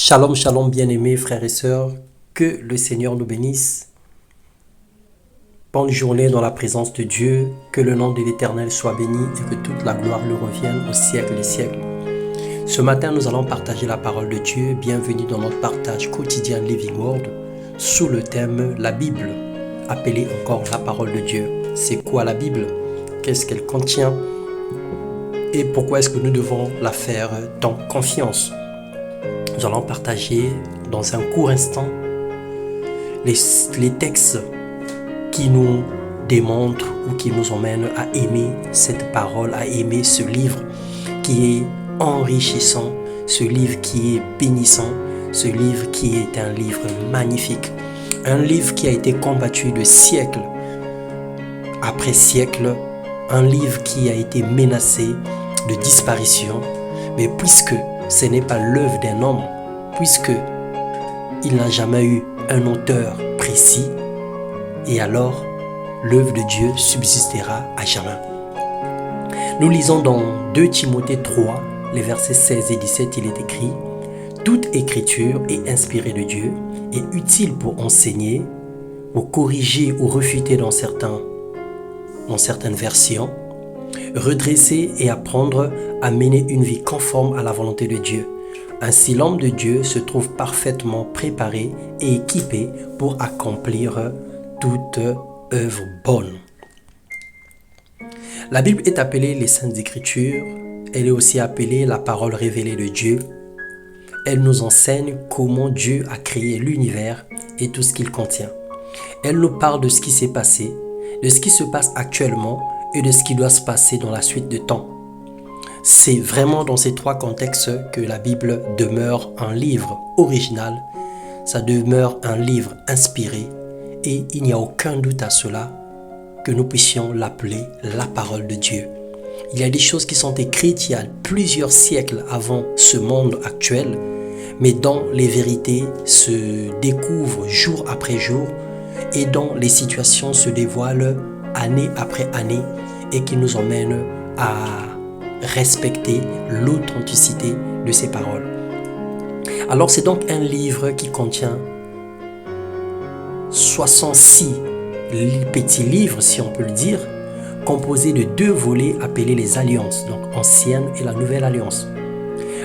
Shalom, shalom, bien-aimés frères et sœurs, que le Seigneur nous bénisse. Bonne journée dans la présence de Dieu, que le nom de l'Éternel soit béni et que toute la gloire lui revienne au siècle des siècles. Ce matin, nous allons partager la parole de Dieu. Bienvenue dans notre partage quotidien Living Word sous le thème la Bible, appelée encore la parole de Dieu. C'est quoi la Bible? Qu'est-ce qu'elle contient? Et pourquoi est-ce que nous devons la faire dans confiance? Nous allons partager dans un court instant les textes qui nous démontrent ou qui nous emmènent à aimer cette parole, à aimer ce livre qui est enrichissant, ce livre qui est bénissant, ce livre qui est un livre magnifique. Un livre qui a été combattu de siècle après siècle, un livre qui a été menacé de disparition, mais puisque ce n'est pas l'œuvre d'un homme, puisque il n'a jamais eu un auteur précis, et alors l'œuvre de Dieu subsistera à jamais. Nous lisons dans 2 Timothée 3, les versets 16 et 17, il est écrit « Toute écriture est inspirée de Dieu et utile pour enseigner, pour corriger ou refuter dans certaines versions, redresser et apprendre à mener une vie conforme à la volonté de Dieu. Ainsi, l'homme de Dieu se trouve parfaitement préparé et équipé pour accomplir toute œuvre bonne. » La Bible est appelée les Saintes Écritures. Elle est aussi appelée la parole révélée de Dieu. Elle nous enseigne comment Dieu a créé l'univers et tout ce qu'il contient. Elle nous parle de ce qui s'est passé, de ce qui se passe actuellement et de ce qui doit se passer dans la suite de temps. C'est vraiment dans ces 3 contextes que la Bible demeure un livre original, ça demeure un livre inspiré et il n'y a aucun doute à cela que nous puissions l'appeler la parole de Dieu. Il y a des choses qui sont écrites il y a plusieurs siècles avant ce monde actuel, mais dont les vérités se découvrent jour après jour et dont les situations se dévoilent année après année et qui nous emmènent à respecter l'authenticité de ces paroles. Alors c'est donc un livre qui contient 66 petits livres, si on peut le dire, composés de 2 volets appelés les alliances, donc ancienne et la nouvelle alliance.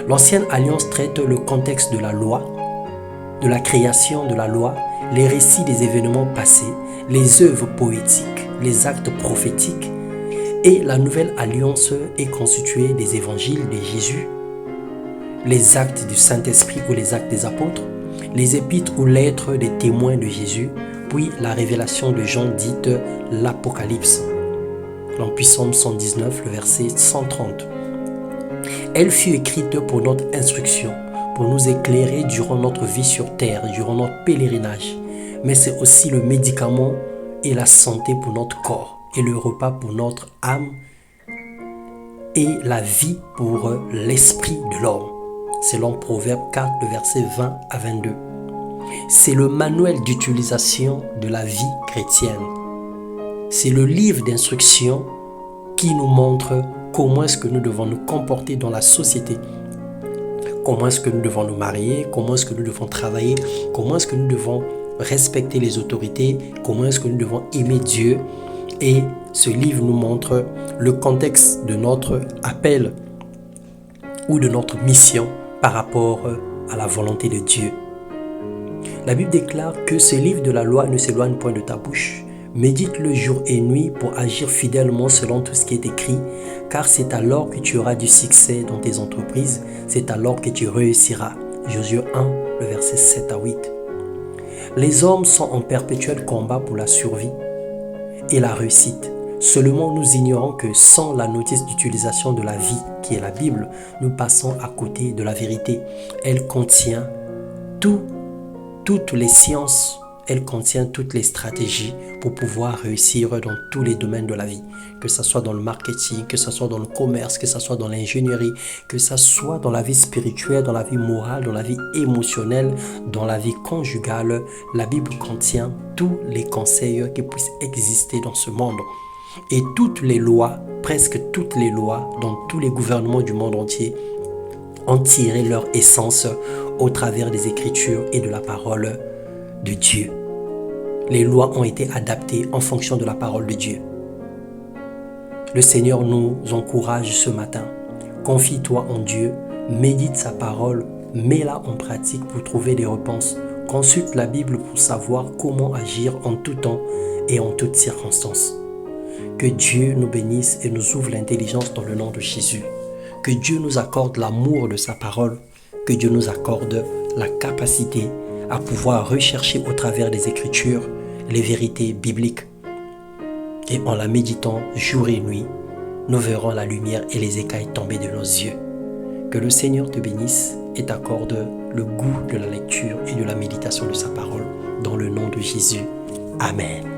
L'ancienne alliance traite le contexte de la loi, de la création de la loi, les récits des événements passés, les œuvres poétiques, les actes prophétiques, et la nouvelle alliance est constituée des évangiles de Jésus, les actes du Saint-Esprit ou les actes des apôtres, les épîtres ou lettres des témoins de Jésus, puis la révélation de Jean dite l'Apocalypse. Dans Psaume 119, le verset 130. Elle fut écrite pour notre instruction, pour nous éclairer durant notre vie sur terre, durant notre pèlerinage. Mais c'est aussi le médicament et la santé pour notre corps, et le repas pour notre âme, et la vie pour l'esprit de l'homme. Selon Proverbe 4, le verset 20 à 22. C'est le manuel d'utilisation de la vie chrétienne. C'est le livre d'instruction qui nous montre comment est-ce que nous devons nous comporter dans la société. Comment est-ce que nous devons nous marier, comment est-ce que nous devons travailler, comment est-ce que nous devons respecter les autorités, comment est-ce que nous devons aimer Dieu. Et ce livre nous montre le contexte de notre appel ou de notre mission par rapport à la volonté de Dieu. La Bible déclare que ce livre de la loi ne s'éloigne point de ta bouche. Médite-le jour et nuit pour agir fidèlement selon tout ce qui est écrit, car c'est alors que tu auras du succès dans tes entreprises, c'est alors que tu réussiras. Josué 1, le verset 7 à 8. Les hommes sont en perpétuel combat pour la survie et la réussite. Seulement nous ignorons que sans la notice d'utilisation de la vie, qui est la Bible, nous passons à côté de la vérité. Elle contient toutes les sciences, elle contient toutes les stratégies pour pouvoir réussir dans tous les domaines de la vie. Que ce soit dans le marketing, que ce soit dans le commerce, que ce soit dans l'ingénierie, que ce soit dans la vie spirituelle, dans la vie morale, dans la vie émotionnelle, dans la vie conjugale. La Bible contient tous les conseils qui puissent exister dans ce monde. Et toutes les lois, presque toutes les lois, dans tous les gouvernements du monde entier, ont tiré leur essence au travers des Écritures et de la parole de Dieu. Les lois ont été adaptées en fonction de la parole de Dieu. Le Seigneur nous encourage ce matin. Confie-toi en Dieu, médite sa parole, mets-la en pratique pour trouver des réponses. Consulte la Bible pour savoir comment agir en tout temps et en toutes circonstances. Que Dieu nous bénisse et nous ouvre l'intelligence dans le nom de Jésus. Que Dieu nous accorde l'amour de sa parole. Que Dieu nous accorde la capacité à pouvoir rechercher au travers des Écritures les vérités bibliques. Et en la méditant jour et nuit, nous verrons la lumière et les écailles tomber de nos yeux. Que le Seigneur te bénisse et t'accorde le goût de la lecture et de la méditation de sa parole dans le nom de Jésus. Amen.